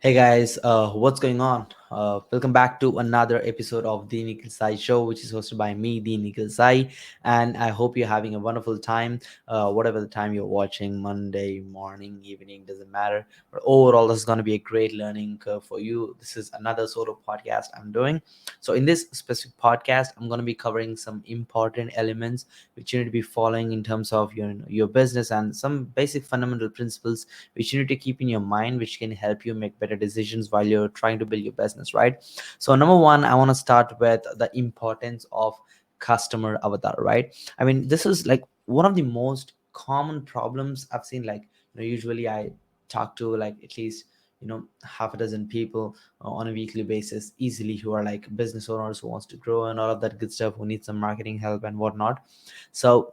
Hey guys, what's going on? Welcome back to another episode of the Nikhil Sai Show, which is hosted by me, the Nikhil Sai, and I hope you're having a wonderful time. Whatever the time you're watching, Monday morning, evening, doesn't matter. But overall, this is going to be a great learning curve for you. This is another sort of podcast I'm doing. So in this specific podcast, I'm going to be covering some important elements which you need to be following in terms of your business and some basic fundamental principles which you need to keep in your mind, which can help you make better decisions while you're trying to build your business, right? So number one, I want to start with the importance of customer avatar, right? I mean, this is like one of the most common problems I've seen. Like, usually I talk to like at least half a dozen people on a weekly basis easily, who are like business owners who wants to grow and all of that good stuff, who need some marketing help and whatnot. So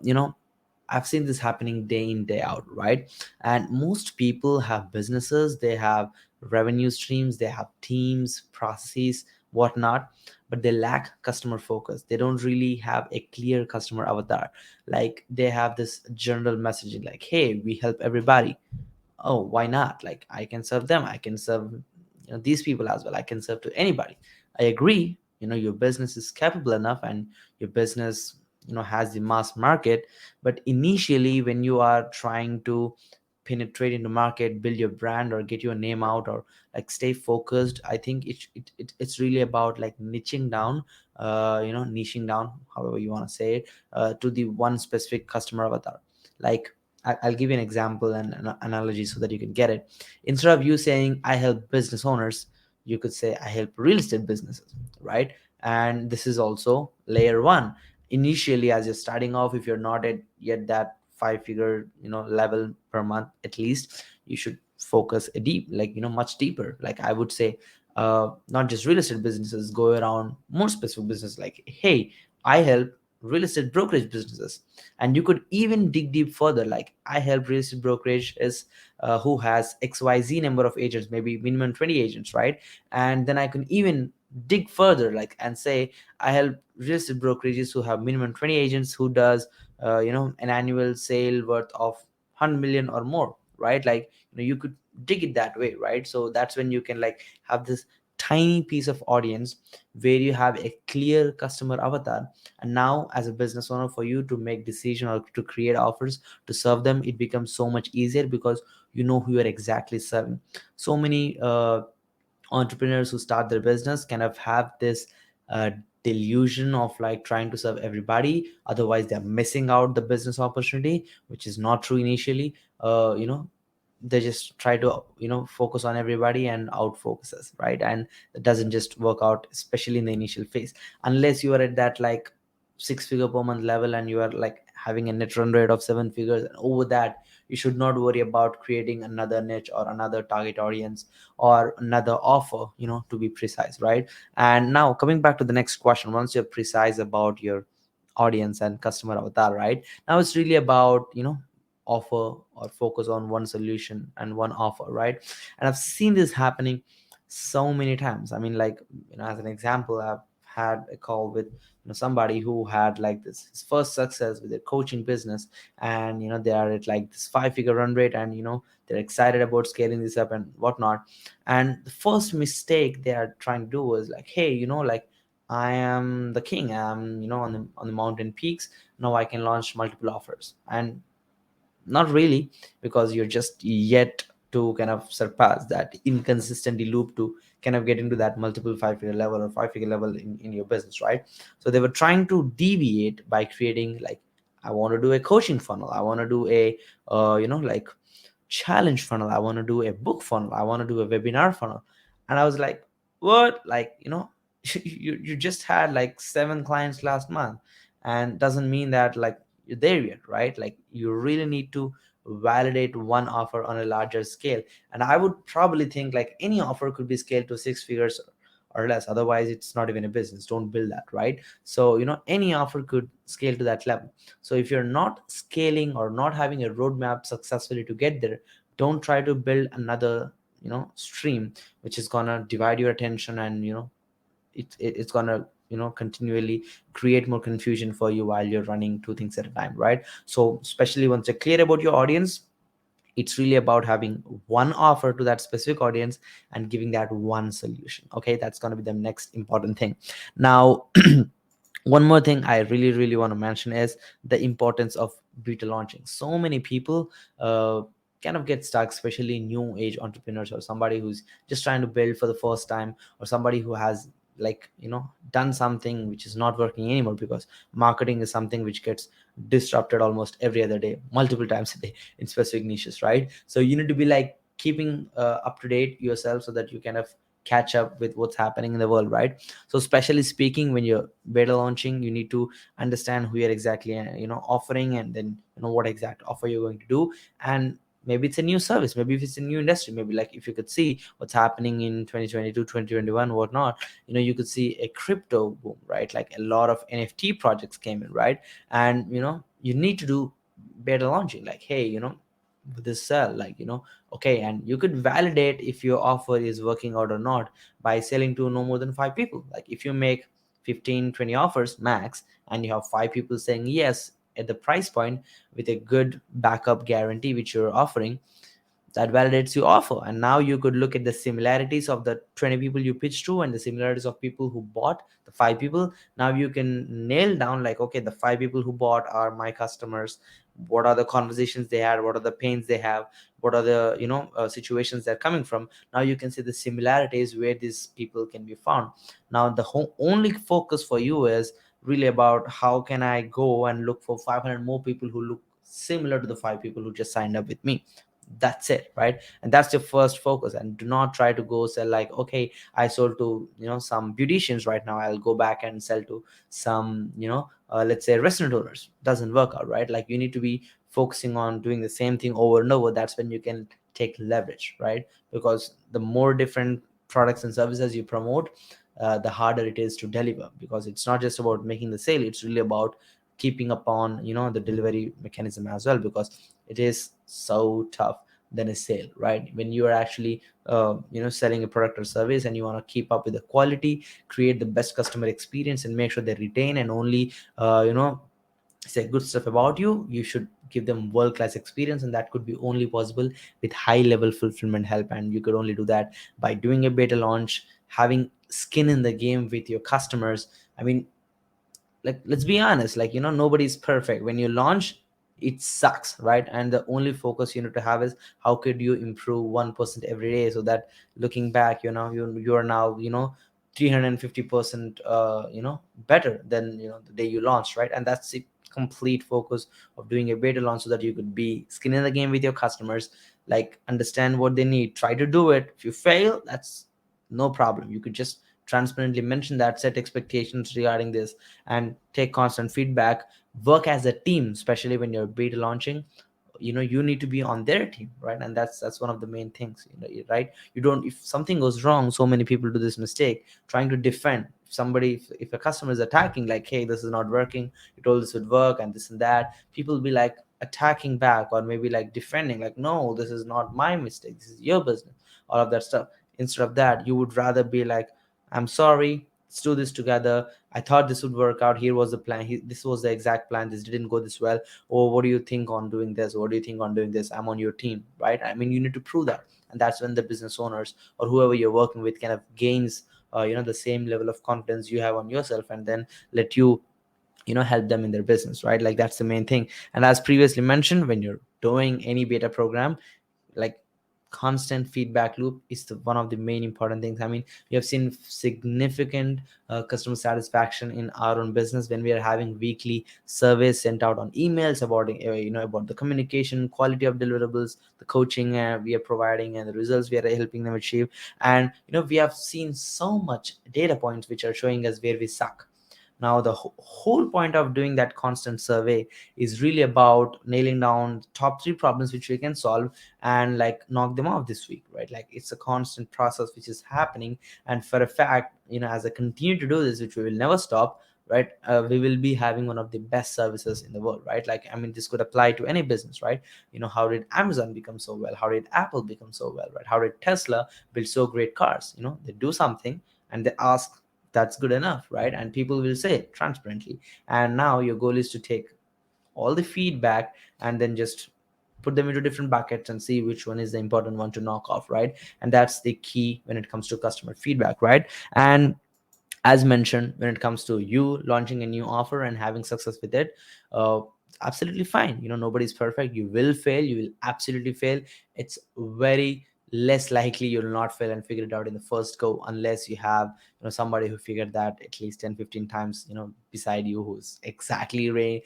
I've seen this happening day in, day out, right? And most people have businesses, they have revenue streams, they have teams, processes, whatnot, but they lack customer focus. They don't really have a clear customer avatar. Like they have this general messaging like, hey, we help everybody. Oh, why not? Like I can serve them, I can serve these people as well, I can serve to anybody. I agree, your business is capable enough and your business has the mass market. But initially when you are trying to penetrate into market, build your brand or get your name out or like stay focused, I think it's really about like niching down, however you want to say it, to the one specific customer avatar. Like I'll give you an example and an analogy so that you can get it. Instead of you saying I help business owners, you could say I help real estate businesses, right? And this is also layer one. Initially, as you're starting off, if you're not at yet that five figure level per month, at least you should focus a deep, like much deeper. Like I would say, not just real estate businesses, go around more specific business. Like, hey, I help real estate brokerage businesses. And you could even dig deep further, like I help real estate brokerage is who has xyz number of agents, maybe minimum 20 agents, right? And then I can even dig further, like, and say I help real estate brokerages who have minimum 20 agents, who does an annual sale worth of 100 million or more, right? Like you could dig it that way, right? So that's when you can like have this tiny piece of audience where you have a clear customer avatar. And now as a business owner, for you to make decision or to create offers to serve them, it becomes so much easier because you know who you're exactly serving. So many entrepreneurs who start their business kind of have this uh, delusion of like trying to serve everybody, otherwise they're missing out the business opportunity, which is not true initially. They just try to focus on everybody and out focuses, right? And it doesn't just work out, especially in the initial phase, unless you are at that like six figure per month level and you are like having a net run rate of seven figures. And over that, you should not worry about creating another niche or another target audience or another offer, to be precise, right? And now coming back to the next question, once you're precise about your audience and customer avatar, right? Now it's really about offer or focus on one solution and one offer, right? And I've seen this happening so many times. I mean, like, as an example, I've had a call with somebody who had like this his first success with their coaching business, and they are at like this five figure run rate, and they're excited about scaling this up and whatnot. And the first mistake they are trying to do is like, hey, like, I am the king, I'm on the mountain peaks, now I can launch multiple offers. And not really, because you're just yet to kind of surpass that inconsistently loop to kind of get into that multiple five figure level or five figure level in your business, right? So they were trying to deviate by creating like, I want to do a coaching funnel, I want to do a like challenge funnel, I want to do a book funnel, I want to do a webinar funnel. And I was like, what? Like, you just had like seven clients last month, and doesn't mean that like you're there yet, right? Like you really need to validate one offer on a larger scale. And I would probably think like any offer could be scaled to six figures or less, otherwise it's not even a business. Don't build that, right? So any offer could scale to that level. So if you're not scaling or not having a roadmap successfully to get there, don't try to build another stream which is gonna divide your attention, and it's gonna continually create more confusion for you while you're running two things at a time, right? So especially once you're clear about your audience, It's really about having one offer to that specific audience and giving that one solution. Okay, that's going to be the next important thing. Now, one more thing I really want to mention is the importance of beta launching. So many people kind of get stuck, especially new age entrepreneurs or somebody who's just trying to build for the first time, or somebody who has, like, done something which is not working anymore, because marketing is something which gets disrupted almost every other day, multiple times a day, in specific niches, right? So you need to be like keeping up to date yourself, so that you kind of catch up with what's happening in the world, right? So especially speaking, when you're beta launching, you need to understand who you're exactly offering, and then what exact offer you're going to do. And maybe it's a new service, maybe if it's a new industry, maybe like if you could see what's happening in 2022, 2021, whatnot, you could see a crypto boom, right? Like a lot of NFT projects came in, right? And you need to do beta launching, like, hey, with this sell, like, okay. And you could validate if your offer is working out or not by selling to no more than 5 people. Like if you make 15, 20 offers max, and you have 5 people saying yes at the price point, with a good backup guarantee which you're offering, that validates your offer. And now you could look at the similarities of the 20 people you pitched to, and the similarities of people who bought, the 5 people. Now you can nail down, like, okay, the 5 people who bought are my customers. What are the conversations they had, what are the pains they have, what are the situations they're coming from. Now you can see the similarities where these people can be found. Now the only focus for you is really about how can I go and look for 500 more people who look similar to the 5 people who just signed up with me. That's it, right? And that's your first focus. And do not try to go sell, like, okay, I sold to some beauticians, right now I'll go back and sell to some let's say restaurant owners. Doesn't work out, right? Like you need to be focusing on doing the same thing over and over. That's when you can take leverage, right? Because the more different products and services you promote, the harder it is to deliver, because it's not just about making the sale, it's really about keeping upon the delivery mechanism as well, because it is so tough than a sale, right? When you are actually selling a product or service, and you want to keep up with the quality, create the best customer experience, and make sure they retain and only say good stuff about you, you should give them world class experience. And that could be only possible with high level fulfillment help. And you could only do that by doing a beta launch, having skin in the game with your customers. I mean, like, let's be honest, like, nobody's perfect. When you launch, it sucks, right? And the only focus you need to have is how could you improve 1% every day, so that looking back, you are now 350% better than the day you launched, right? And that's the complete focus of doing a beta launch, so that you could be skin in the game with your customers, like understand what they need, try to do it. If you fail, that's no problem. You could just transparently mention that, set expectations regarding this, and take constant feedback. Work as a team, especially when you're beta launching. You need to be on their team, right? And that's one of the main things, right? You don't, if something goes wrong, so many people do this mistake, trying to defend. If somebody, if a customer is attacking, like, hey, this is not working, you told this would work, and this and that, people will be like attacking back, or maybe like defending, like, no, this is not my mistake, this is your business, all of that stuff. Instead of that, you would rather be like, I'm sorry, let's do this together. I thought this would work out. Here was the plan. This was the exact plan. This didn't go this well. Or what do you think on doing this? What do you think on doing this? I'm on your team, right? I mean, you need to prove that. And that's when the business owners or whoever you're working with kind of gains, the same level of confidence you have on yourself, and then let you, help them in their business, right? Like that's the main thing. And as previously mentioned, when you're doing any beta program, like, constant feedback loop is one of the main important things. I mean, we have seen significant customer satisfaction in our own business when we are having weekly surveys sent out on emails about about the communication quality of deliverables, the coaching we are providing, and the results we are helping them achieve. And we have seen so much data points which are showing us where we suck. Now the whole point of doing that constant survey is really about nailing down top 3 problems which we can solve, and like knock them off this week, right? Like it's a constant process which is happening. And for a fact, as I continue to do this, which we will never stop, right? We will be having one of the best services in the world, right? Like, I mean, this could apply to any business, right? How did Amazon become so well? How did Apple become so well, right? How did Tesla build so great cars? They do something and they ask, that's good enough, right? And people will say it transparently. And now your goal is to take all the feedback and then just put them into different buckets and see which one is the important one to knock off, right? And that's the key when it comes to customer feedback, right? And as mentioned, when it comes to you launching a new offer and having success with it, uh, absolutely fine. Nobody's perfect. You will fail, you will absolutely fail. It's very less likely you'll not fail and figure it out in the first go, unless you have somebody who figured that at least 10, 15 times beside you, who's exactly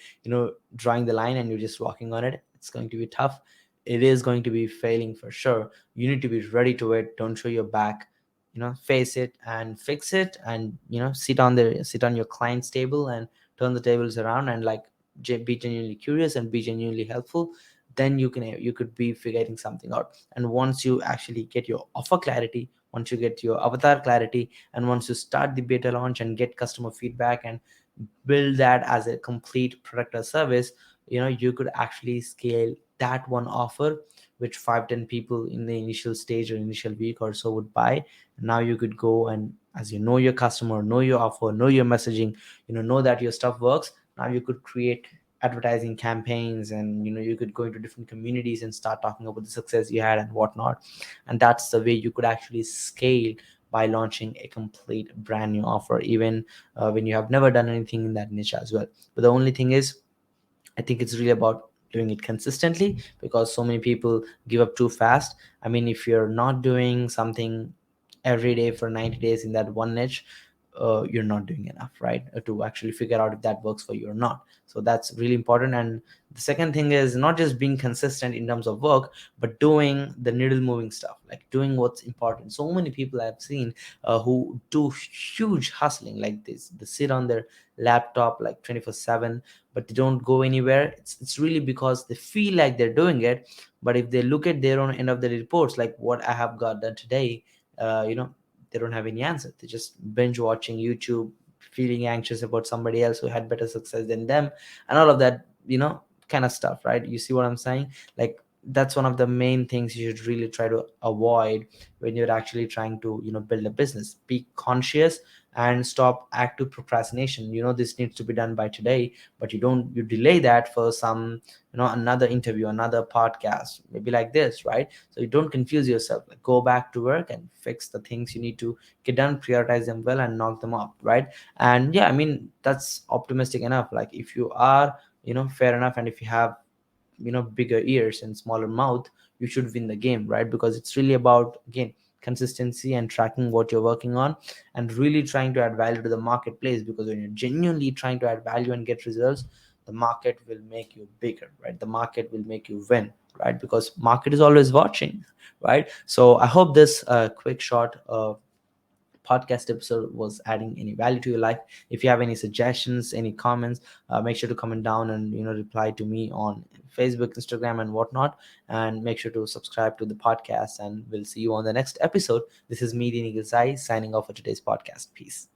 drawing the line, and you're just walking on it. It's going to be tough. It is going to be failing for sure. You need to be ready to it. Don't show your back. Face it and fix it, and sit on your client's table and turn the tables around, and like be genuinely curious and be genuinely helpful. Then you could be figuring something out. And once you actually get your offer clarity, once you get your avatar clarity, and once you start the beta launch and get customer feedback and build that as a complete product or service, you could actually scale that one offer, which 5-10 people in the initial stage or initial week or so would buy. Now you could go, and as you know your customer, know your offer, know your messaging, know that your stuff works. Now you could create advertising campaigns, and you could go into different communities and start talking about the success you had and whatnot. And that's the way you could actually scale, by launching a complete brand new offer, even when you have never done anything in that niche as well. But the only thing is, I think it's really about doing it consistently, because so many people give up too fast. I mean, if you're not doing something every day for 90 days in that one niche, you're not doing enough, right? To actually figure out if that works for you or not. So that's really important. And the second thing is not just being consistent in terms of work, but doing the needle moving stuff, like doing what's important. So many people I've seen who do huge hustling like this. They sit on their laptop like 24/7, but they don't go anywhere. It's really because they feel like they're doing it. But if they look at their own end of the reports, like what I have got done today, uh, you know they don't have any answer. They just binge watching YouTube, feeling anxious about somebody else who had better success than them, and all of that, kind of stuff, right? You see what I'm saying? Like, that's one of the main things you should really try to avoid when you're actually trying to build a business. Be conscious and stop active procrastination. This needs to be done by today, but you delay that for some, another interview, another podcast, maybe like this, right? So you don't confuse yourself. Like, go back to work and fix the things you need to get done, prioritize them well, and knock them up, right? And yeah, I mean, that's optimistic enough. Like, if you are fair enough, and if you have bigger ears and smaller mouth, you should win the game, right? Because it's really about, again, consistency and tracking what you're working on, and really trying to add value to the marketplace. Because when you're genuinely trying to add value and get results, the market will make you bigger, right? The market will make you win, right? Because market is always watching, right? So I hope this quick short podcast episode was adding any value to your life. If you have any suggestions, any comments, make sure to comment down and reply to me on Facebook, Instagram, and whatnot. And make sure to subscribe to the podcast, and we'll see you on the next episode. This is me, Nikhil Sai, signing off for today's podcast. Peace.